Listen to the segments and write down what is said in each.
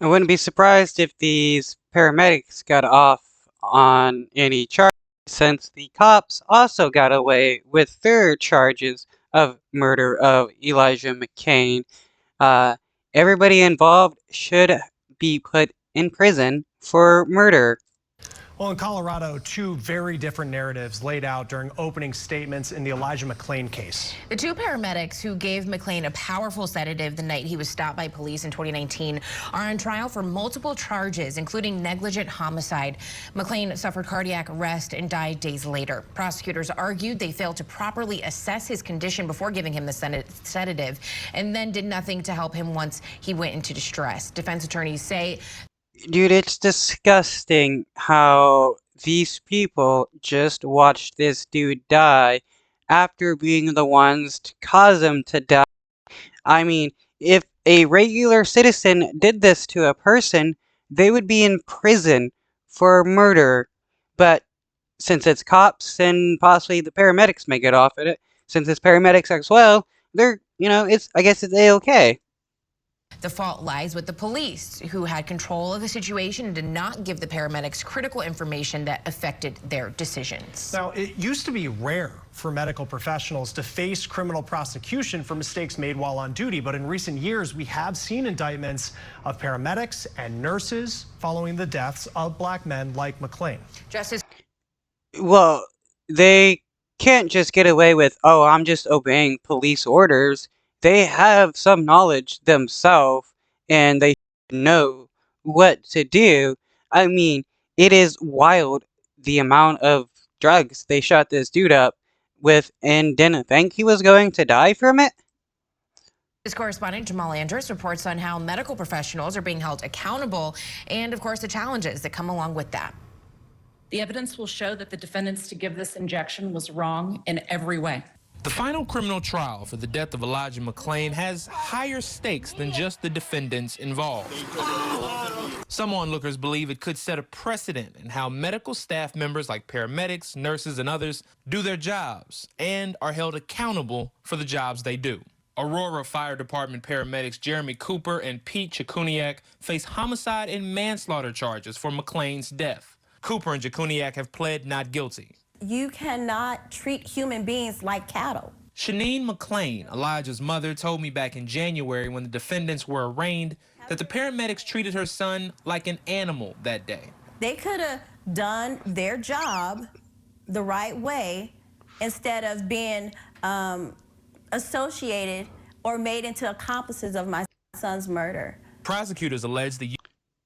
I wouldn't be surprised if these paramedics got off on any charge since the cops also got away with their charges of murder of Elijah McClain. Uh, Everybody involved should be put in prison for murder. Well, in Colorado, two very different narratives laid out during opening statements in the Elijah McClain case. The two paramedics who gave McClain a powerful sedative the night he was stopped by police in 2019 are on trial for multiple charges, including negligent homicide. McClain suffered cardiac arrest and died days later. Prosecutors argued they failed to properly assess his condition before giving him the sedative and then did nothing to help him once he went into distress. Defense attorneys say, Dude, it's disgusting how these people just watched this dude die after being the ones to cause him to die. I mean, if a regular citizen did this to a person, they would be in prison for murder. But since it's cops and possibly the paramedics may get off at it, since it's paramedics as well, I guess it's A-okay. the fault lies with the police, who had control of the situation and did not give the paramedics critical information that affected their decisions. Now, it used to be rare for medical professionals to face criminal prosecution for mistakes made while on duty, but in recent years, we have seen indictments of paramedics and nurses following the deaths of black men like McClain. Justice. Well, they can't just get away with, oh, I'm just obeying police orders. They have some knowledge themselves, and they know what to do. I mean, it is wild the amount of drugs they shot this dude up with and didn't think he was going to die from it. His correspondent Jamal Andrus reports on how medical professionals are being held accountable and, of course, the challenges that come along with that. The evidence will show that the defendants to give this injection was wrong in every way. The final criminal trial for the death of Elijah McClain has higher stakes than just the defendants involved. Some onlookers believe it could set a precedent in how medical staff members like paramedics, nurses, and others do their jobs and are held accountable for the jobs they do. Aurora Fire Department paramedics Jeremy Cooper and Pete Chakuniak face homicide and manslaughter charges for McClain's death. Cooper and Chakuniak have pled not guilty. You cannot treat human beings like cattle. Shanine McClain, Elijah's mother, told me back in January when the defendants were arraigned that the paramedics treated her son like an animal that day. They could have done their job the right way instead of being associated or made into accomplices of my son's murder. Prosecutors allege the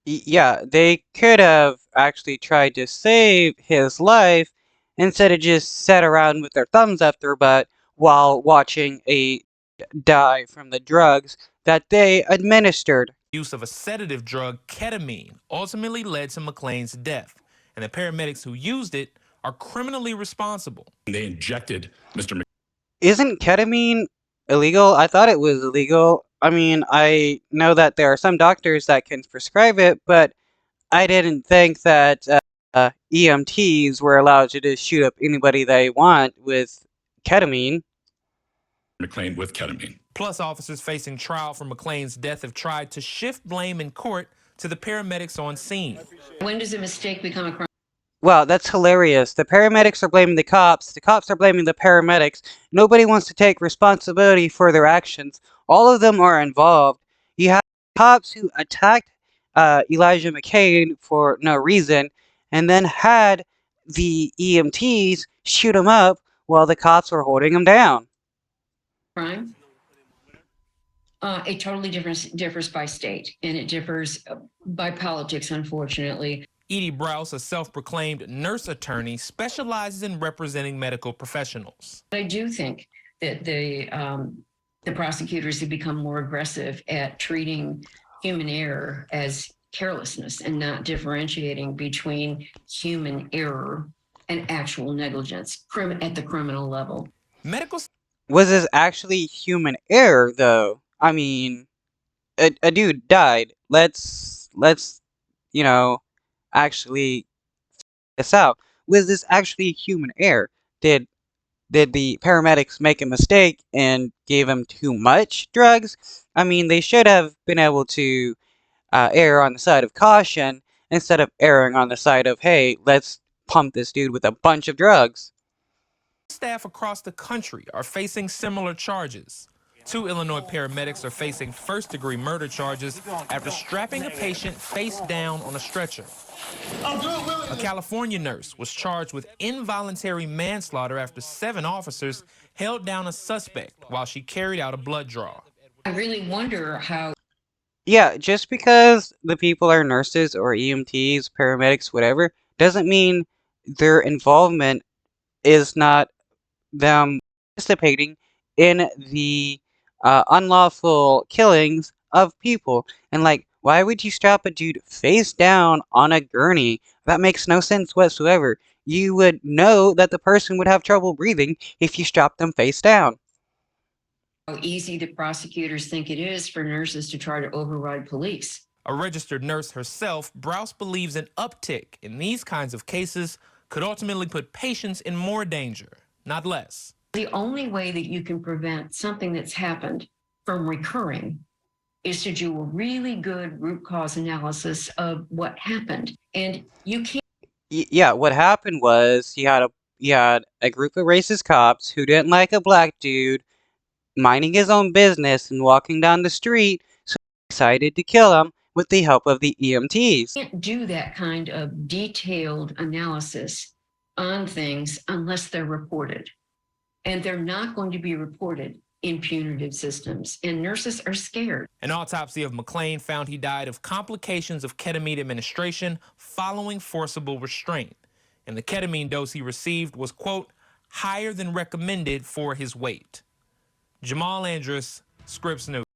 Yeah, they could have actually tried to save his life instead of just sat around with their thumbs up their butt while watching a die from the drugs that they administered. use of a sedative drug, ketamine, ultimately led to McClain's death, and the paramedics who used it are criminally responsible. They injected Mr. Isn't ketamine illegal? I thought it was illegal. I mean, I know that there are some doctors that can prescribe it, but I didn't think that EMTs were allowed to just shoot up anybody they want with ketamine. McClain with ketamine. Plus, officers facing trial for McClain's death have tried to shift blame in court to the paramedics on scene. When does a mistake become a crime? Wow, that's hilarious. The paramedics are blaming the cops are blaming the paramedics. Nobody wants to take responsibility for their actions. All of them are involved. You have cops who attacked Elijah McClain for no reason, and then had the EMTs shoot him up while the cops were holding him down. Crime? It totally differs by state, and it differs by politics, unfortunately. Edie Browse, a self-proclaimed nurse attorney, specializes in representing medical professionals. I do think that the prosecutors have become more aggressive at treating human error as carelessness and not differentiating between human error and actual negligence at the criminal level. Was this actually human error, though? I mean, a dude died. Let's actually this out. Was this actually human error? Did the paramedics make a mistake and gave him too much drugs? I mean, they should have been able to err on the side of caution instead of erring on the side of, hey, let's pump this dude with a bunch of drugs. Staff across the country are facing similar charges. 2 Illinois paramedics are facing first-degree murder charges after strapping a patient face down on a stretcher. A California nurse was charged with involuntary manslaughter after 7 officers held down a suspect while she carried out a blood draw. I really wonder how. Yeah, just because the people are nurses or EMTs, paramedics, whatever, doesn't mean their involvement is not them participating in the unlawful killings of people. And like, why would you strap a dude face down on a gurney? That makes no sense whatsoever. You would know that the person would have trouble breathing if you strapped them face down. How easy the prosecutors think it is for nurses to try to override police. A registered nurse herself, Browse believes an uptick in these kinds of cases could ultimately put patients in more danger, not less. The only way that you can prevent something that's happened from recurring is to do a really good root cause analysis of what happened. And you can't. Yeah, what happened was you had a group of racist cops who didn't like a black dude minding his own business and walking down the street, so they decided to kill him with the help of the EMTs. Can't do that kind of detailed analysis on things unless they're reported. And they're not going to be reported in punitive systems. And nurses are scared. An autopsy of McClain found he died of complications of ketamine administration following forcible restraint. And the ketamine dose he received was, quote, higher than recommended for his weight. Jamal Andrus, Scripps News.